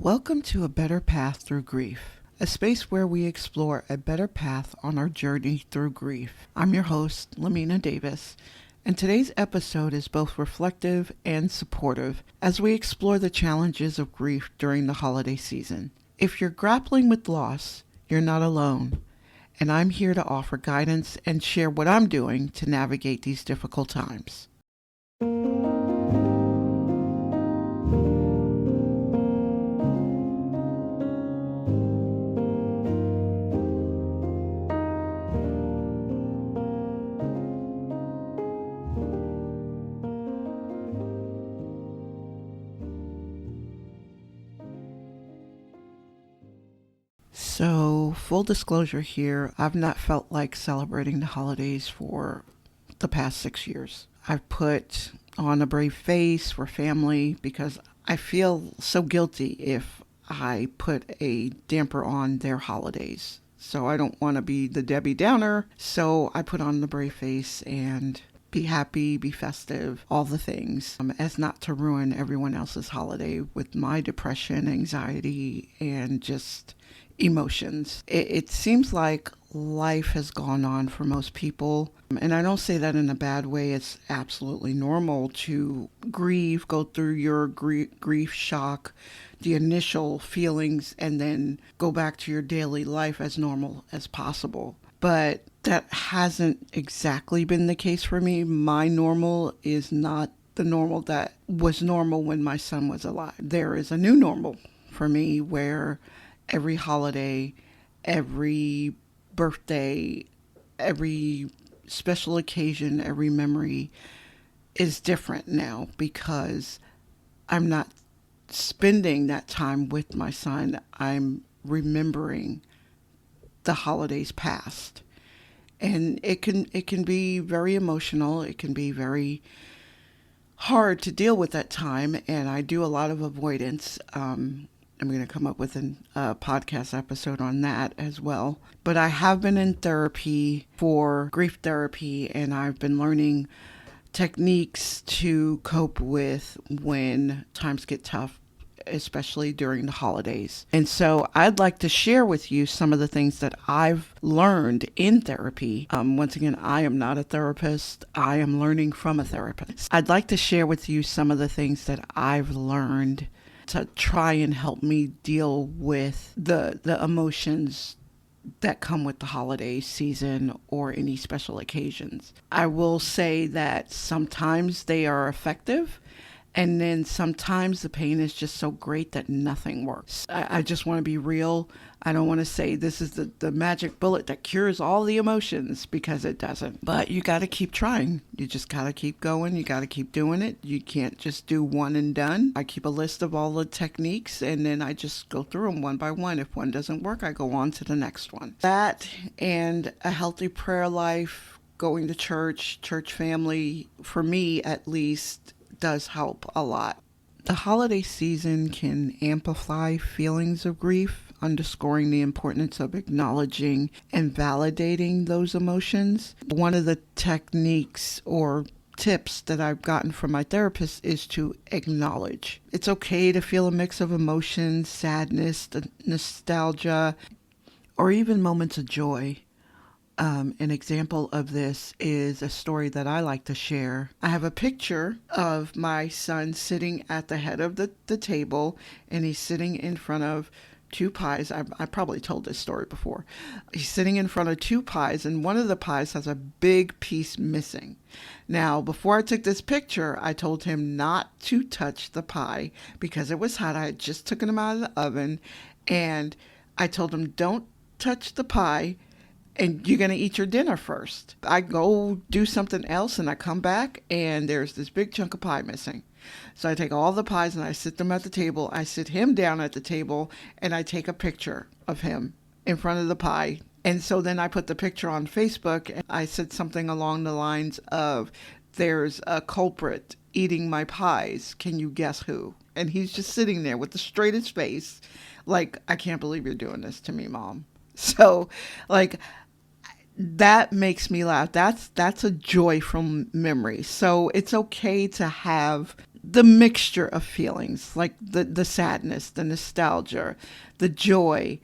Welcome to A Better Path Through Grief, a space where we explore a better path on our journey through grief. I'm your host, Lamina Davis, and today's episode is both reflective and supportive as we explore the challenges of grief during the holiday season. If you're grappling with loss, you're not alone, and I'm here to offer guidance and share what I'm doing to navigate these difficult times. So, full disclosure here, I've not felt like celebrating the holidays for the past 6 years. I've put on a brave face for family because I feel so guilty if I put a damper on their holidays. So I don't want to be the Debbie Downer. So I put on the brave face and be happy, be festive, all the things, as not to ruin everyone else's holiday with my depression, anxiety, and just emotions. It seems like life has gone on for most people. And I don't say that in a bad way. It's absolutely normal to grieve, go through your grief shock, the initial feelings, and then go back to your daily life as normal as possible. But that hasn't exactly been the case for me. My normal is not the normal that was normal when my son was alive. There is a new normal for me where every holiday, every birthday, every special occasion, every memory is different now because I'm not spending that time with my son. I'm remembering the holidays past. And it can be very emotional. It can be very hard to deal with that time. And I do a lot of avoidance. I'm going to come up with a podcast episode on that as well. But I have been in therapy for grief therapy, and I've been learning techniques to cope with when times get tough, especially during the holidays. And so I'd like to share with you some of the things that I've learned in therapy. Once again, I am not a therapist. I am learning from a therapist. I'd like to share with you some of the things that I've learned to try and help me deal with the emotions that come with the holiday season or any special occasions. I will say that sometimes they are effective, and then sometimes the pain is just so great that nothing works. I just want to be real. I don't want to say this is the magic bullet that cures all the emotions, because it doesn't. But you got to keep trying. You just got to keep going. You got to keep doing it. You can't just do one and done. I keep a list of all the techniques, and then I just go through them one by one. If one doesn't work, I go on to the next one. That and a healthy prayer life, going to church family, for me at least, does help a lot. The holiday season can amplify feelings of grief, underscoring the importance of acknowledging and validating those emotions. One of the techniques or tips that I've gotten from my therapist is to acknowledge. It's okay to feel a mix of emotions, sadness, nostalgia, or even moments of joy. An example of this is a story that I like to share. I have a picture of my son sitting at the head of the table, and he's sitting in front of two pies. I probably told this story before. He's sitting in front of two pies, and one of the pies has a big piece missing. Now, before I took this picture, I told him not to touch the pie because it was hot. I had just taken him out of the oven, and I told him, don't touch the pie, and you're going to eat your dinner first. I go do something else, and I come back, and there's this big chunk of pie missing. So I take all the pies, and I sit them at the table. I sit him down at the table, and I take a picture of him in front of the pie. And so then I put the picture on Facebook, and I said something along the lines of, there's a culprit eating my pies. Can you guess who? And he's just sitting there with the straightest face, like, I can't believe you're doing this to me, Mom. So, like, that makes me laugh. That's a joy from memory. So it's okay to have the mixture of feelings, like the sadness, the nostalgia, the joy.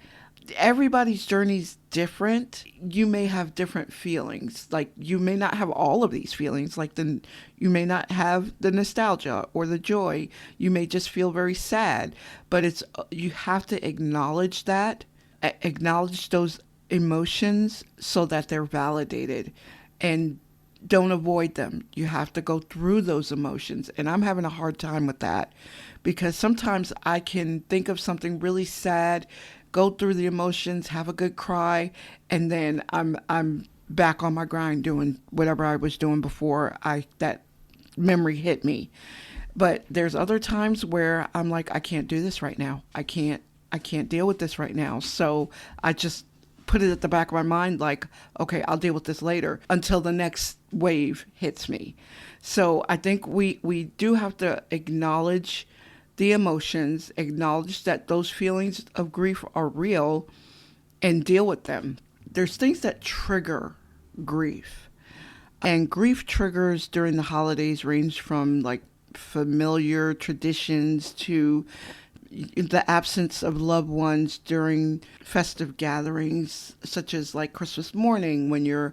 Everybody's journey's different. You may have different feelings. Like you may not have all of these feelings. Like then you may not have the nostalgia or the joy. You may just feel very sad. But it's you have to acknowledge that, acknowledge those emotions so that they're validated, and don't avoid them. You have to go through those emotions. And I'm having a hard time with that because sometimes I can think of something really sad, go through the emotions, have a good cry, and then I'm back on my grind doing whatever I was doing before I that memory hit me. But there's other times where I'm like, I can't do this right now. I can't deal with this right now. So I just put it at the back of my mind like, okay, I'll deal with this later until the next wave hits me. So I think we do have to acknowledge the emotions, acknowledge that those feelings of grief are real, and deal with them. There's things that trigger grief. And grief triggers during the holidays range from like familiar traditions to the absence of loved ones during festive gatherings, such as like Christmas morning when you're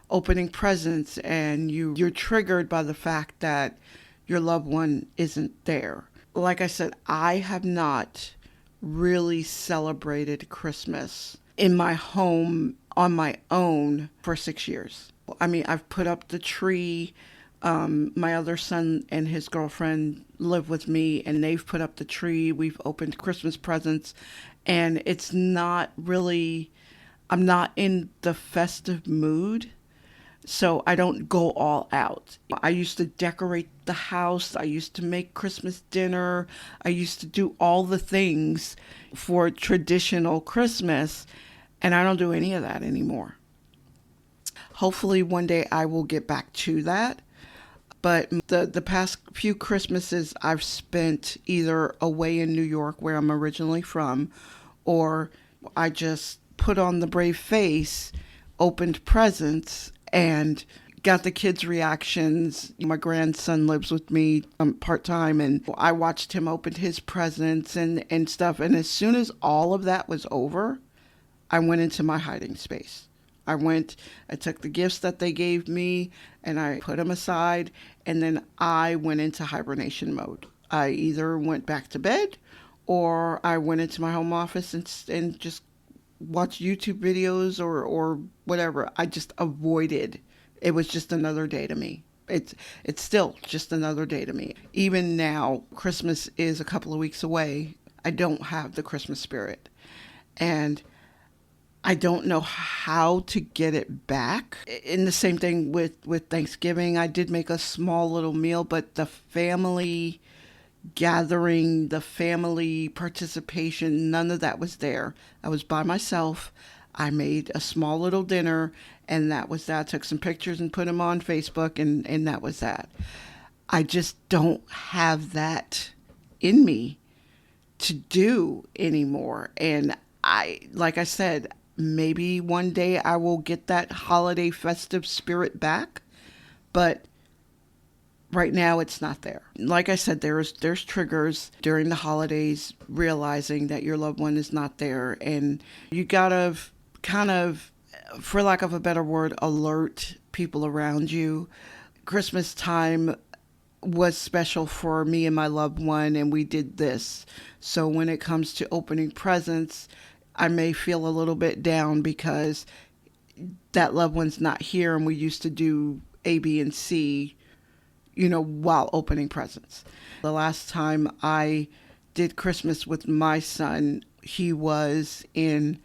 opening presents and you're triggered by the fact that your loved one isn't there. Like I said, I have not really celebrated Christmas in my home on my own for 6 years. I mean, I've put up the tree. My other son and his girlfriend live with me, and they've put up the tree. We've opened Christmas presents, and it's not really, I'm not in the festive mood, so I don't go all out. I used to decorate the house. I used to make Christmas dinner. I used to do all the things for traditional Christmas, and I don't do any of that anymore. Hopefully one day I will get back to that. But the past few Christmases I've spent either away in New York, where I'm originally from, or I just put on the brave face, opened presents, and got the kids' reactions. My grandson lives with me part-time, and I watched him open his presents and stuff. And as soon as all of that was over, I went into my hiding space. I took the gifts that they gave me and I put them aside, and then I went into hibernation mode. I either went back to bed or I went into my home office and just watched YouTube videos or whatever. I just avoided. It was just another day to me. It's still just another day to me. Even now, Christmas is a couple of weeks away. I don't have the Christmas spirit. And I don't know how to get it back. In the same thing with Thanksgiving, I did make a small little meal, but the family gathering, the family participation, none of that was there. I was by myself. I made a small little dinner, and that was that. I took some pictures and put them on Facebook, and that was that. I just don't have that in me to do anymore. And like I said, maybe one day I will get that holiday festive spirit back, but right now it's not there. Like I said, there's triggers during the holidays, realizing that your loved one is not there, and you gotta kind of, for lack of a better word, alert people around you. Christmas time was special for me and my loved one, and we did this. So when it comes to opening presents, I may feel a little bit down because that loved one's not here, and we used to do A, B, and C, while opening presents. The last time I did Christmas with my son, he was in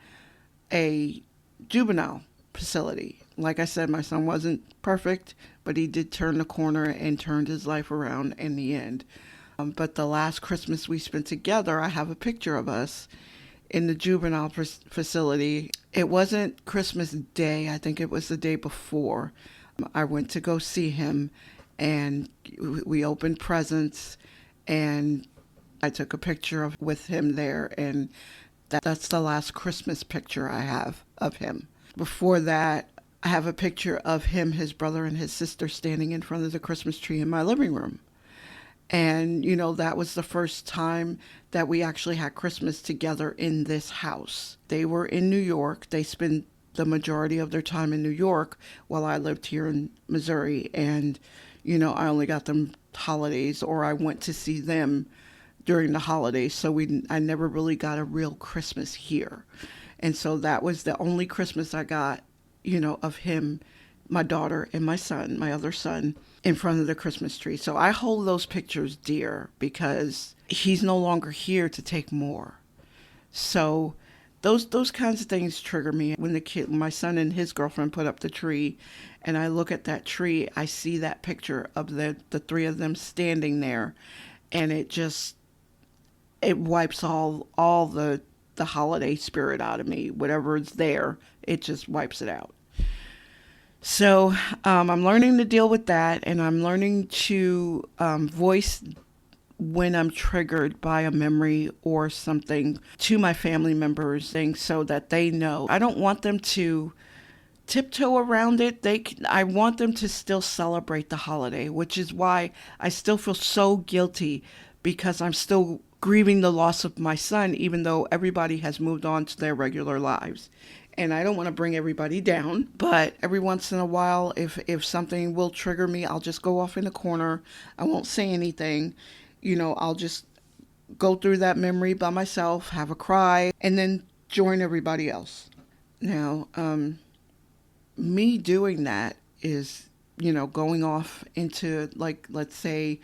a juvenile facility. Like I said, my son wasn't perfect, but he did turn the corner and turned his life around in the end. But the last Christmas we spent together, I have a picture of us in the juvenile facility. It wasn't Christmas Day. I think it was the day before. I went to go see him, and we opened presents, and I took a picture with him there, and that's the last Christmas picture I have of him. Before that, I have a picture of him, his brother, and his sister standing in front of the Christmas tree in my living room. And, that was the first time that we actually had Christmas together in this house. They were in New York. They spent the majority of their time in New York while I lived here in Missouri. And, I only got them holidays, or I went to see them during the holidays. So I never really got a real Christmas here. And so that was the only Christmas I got, of him, my daughter, and my son, my other son, in front of the Christmas tree. So I hold those pictures dear because he's no longer here to take more. So those kinds of things trigger me. When my son and his girlfriend put up the tree, and I look at that tree, I see that picture of the three of them standing there, and it wipes all the holiday spirit out of me. Whatever is there, it just wipes it out. So I'm learning to deal with that, and I'm learning to voice when I'm triggered by a memory or something to my family members, so that they know. I don't want them to tiptoe around it. I want them to still celebrate the holiday, which is why I still feel so guilty, because I'm still grieving the loss of my son, even though everybody has moved on to their regular lives. And I don't want to bring everybody down, but every once in a while, if something will trigger me, I'll just go off in the corner. I won't say anything. I'll just go through that memory by myself, have a cry, and then join everybody else. Now, me doing that is, going off into, like, let's say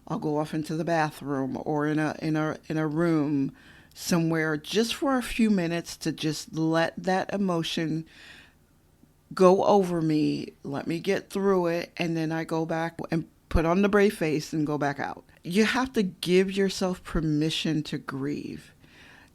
I'll go off into the bathroom or in a room somewhere just for a few minutes to just let that emotion go over me, let me get through it, and then I go back and put on the brave face and go back out. You have to give yourself permission to grieve.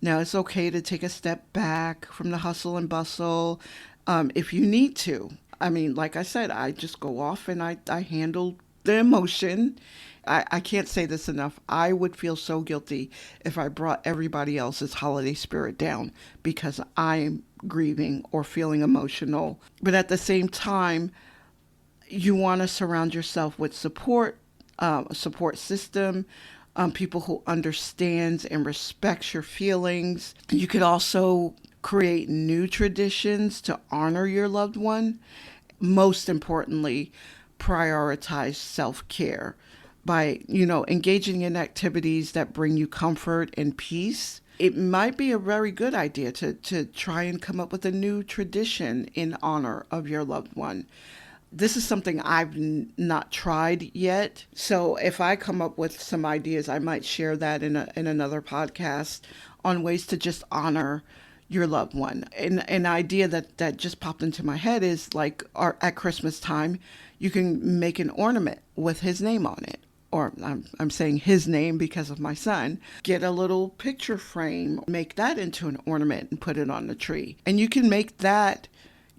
Now, it's okay to take a step back from the hustle and bustle if you need to. I mean, like I said, I just go off and I handle the emotion. I can't say this enough. I would feel so guilty if I brought everybody else's holiday spirit down because I'm grieving or feeling emotional. But at the same time, you want to surround yourself with support, a support system, people who understands and respects your feelings. You could also create new traditions to honor your loved one. Most importantly, prioritize self-care by, engaging in activities that bring you comfort and peace. It might be a very good idea to try and come up with a new tradition in honor of your loved one. This is something I've not tried yet. So if I come up with some ideas, I might share that in another podcast on ways to just honor your loved one. And an idea that just popped into my head is like at Christmas time, you can make an ornament with his name on it. Or I'm saying his name because of my son. Get a little picture frame, make that into an ornament and put it on the tree. And you can make that,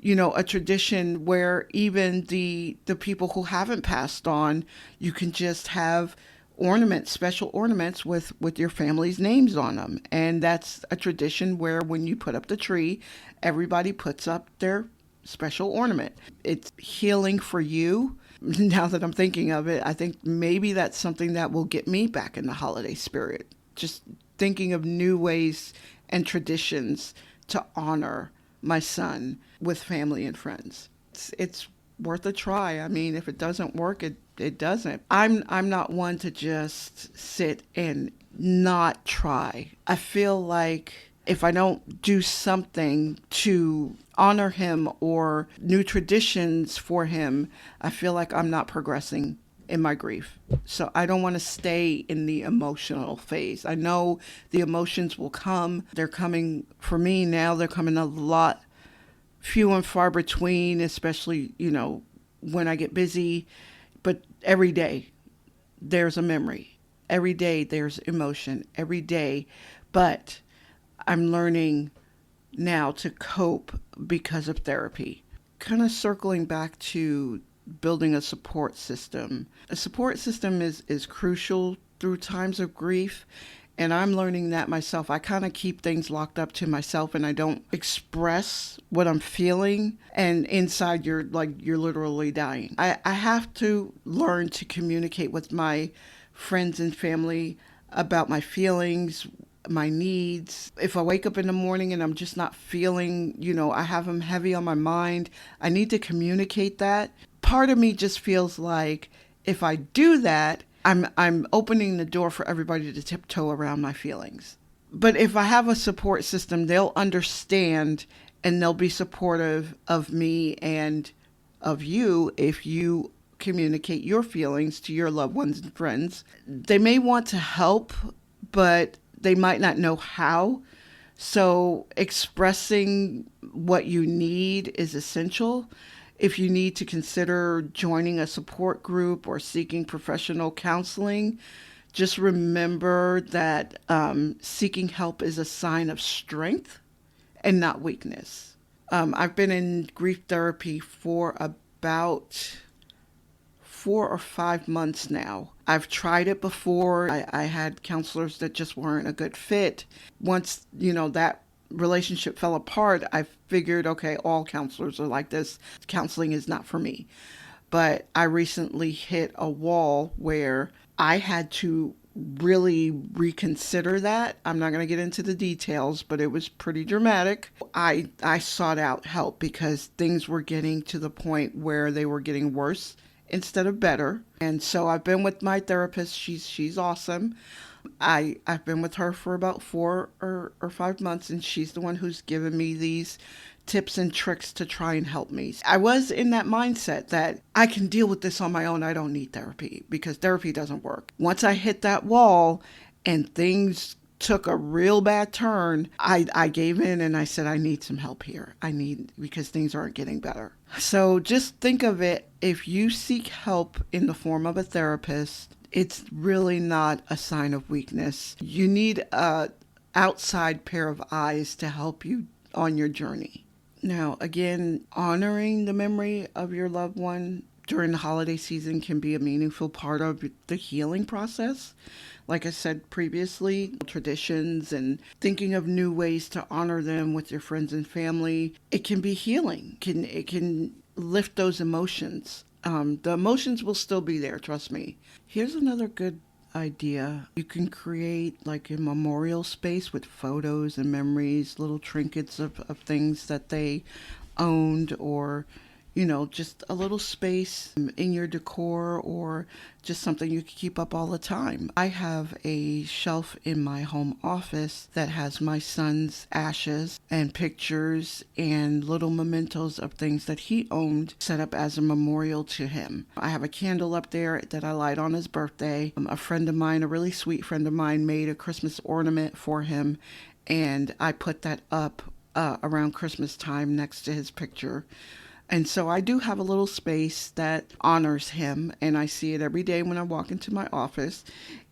a tradition where even the people who haven't passed on, you can just have ornaments, special ornaments with your family's names on them. And that's a tradition where when you put up the tree, everybody puts up their special ornament. It's healing for you. Now that I'm thinking of it, I think maybe that's something that will get me back in the holiday spirit. Just thinking of new ways and traditions to honor my son with family and friends. It's worth a try. I mean, if it doesn't work, it doesn't. I'm not one to just sit and not try. I feel like if I don't do something to honor him or new traditions for him, I feel like I'm not progressing in my grief. So I don't want to stay in the emotional phase. I know the emotions will come. They're coming for me now. They're coming a lot few and far between, especially, when I get busy. But every day there's a memory. Every day there's emotion. Every day. But I'm learning now to cope because of therapy. Kind of circling back to building a support system. A support system is crucial through times of grief. And I'm learning that myself. I kind of keep things locked up to myself and I don't express what I'm feeling. And inside you're literally dying. I have to learn to communicate with my friends and family about my feelings, my needs. If I wake up in the morning and I'm just not feeling, I have them heavy on my mind, I need to communicate that. Part of me just feels like if I do that, I'm opening the door for everybody to tiptoe around my feelings. But if I have a support system, they'll understand and they'll be supportive of me and of you if you communicate your feelings to your loved ones and friends. They may want to help, but they might not know how. So expressing what you need is essential. If you need to consider joining a support group or seeking professional counseling, just remember that seeking help is a sign of strength and not weakness. I've been in grief therapy for about 4 or 5 months now. I've tried it before. I had counselors that just weren't a good fit. Once, that relationship fell apart, I figured, okay, all counselors are like this. Counseling is not for me. But I recently hit a wall where I had to really reconsider that. I'm not going to get into the details, but it was pretty dramatic. I sought out help because things were getting to the point where they were getting worse instead of better. And so I've been with my therapist. She's awesome. I've been with her for about 4 or 5 months, and she's the one who's given me these tips and tricks to try and help me. I was in that mindset that I can deal with this on my own. I don't need therapy because therapy doesn't work. Once I hit that wall and things took a real bad turn, I gave in and I said, I need some help here. Because things aren't getting better. So just think of it, if you seek help in the form of a therapist, it's really not a sign of weakness. You need a outside pair of eyes to help you on your journey. Now, again, honoring the memory of your loved one during the holiday season can be a meaningful part of the healing process. Like I said previously, traditions and thinking of new ways to honor them with your friends and family, it can be healing. It can lift those emotions. The emotions will still be there, trust me. Here's another good idea. You can create like a memorial space with photos and memories, little trinkets of things that they owned, or just a little space in your decor, or just something you can keep up all the time. I have a shelf in my home office that has my son's ashes and pictures and little mementos of things that he owned set up as a memorial to him. I have a candle up there that I light on his birthday. A friend of mine, a really sweet friend of mine, made a Christmas ornament for him, and I put that up around Christmas time next to his picture. And so I do have a little space that honors him, and I see it every day when I walk into my office.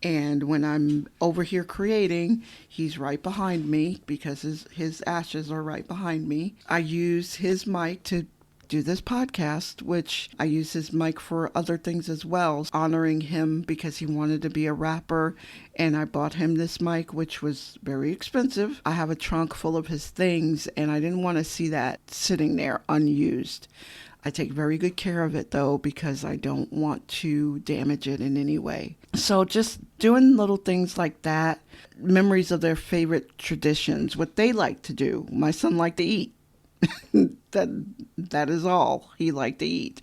And when I'm over here creating, he's right behind me because his ashes are right behind me. I use his mic to do this podcast, which I use his mic for other things as well, honoring him because he wanted to be a rapper, and I bought him this mic, which was very expensive. I have a trunk full of his things, and I didn't want to see that sitting there unused. I take very good care of it, though, because I don't want to damage it in any way. So just doing little things like that, memories of their favorite traditions, what they like to do. My son liked to eat. That is all he liked to eat.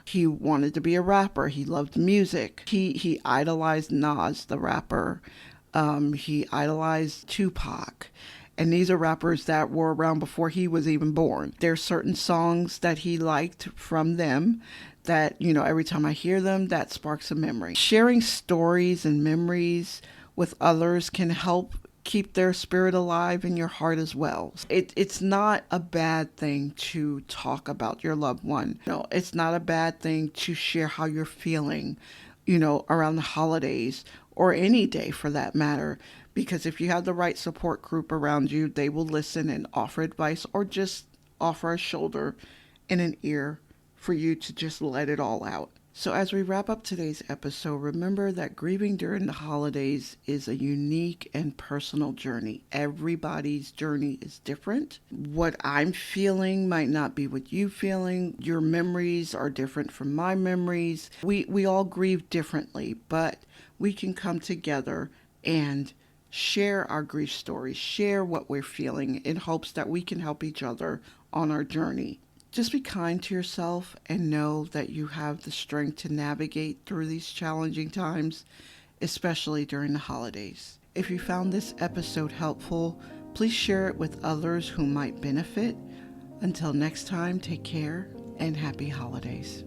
He wanted to be a rapper. He loved music. He idolized Nas, the rapper. He idolized Tupac. And these are rappers that were around before he was even born. There's certain songs that he liked from them that, every time I hear them, that sparks a memory. Sharing stories and memories with others can help keep their spirit alive in your heart as well. It's not a bad thing to talk about your loved one. It's not a bad thing to share how you're feeling, around the holidays or any day for that matter. Because if you have the right support group around you, they will listen and offer advice or just offer a shoulder and an ear for you to just let it all out. So as we wrap up today's episode, remember that grieving during the holidays is a unique and personal journey. Everybody's journey is different. What I'm feeling might not be what you're feeling. Your memories are different from my memories. We all grieve differently, but we can come together and share our grief stories, share what we're feeling in hopes that we can help each other on our journey. Just be kind to yourself and know that you have the strength to navigate through these challenging times, especially during the holidays. If you found this episode helpful, please share it with others who might benefit. Until next time, take care and happy holidays.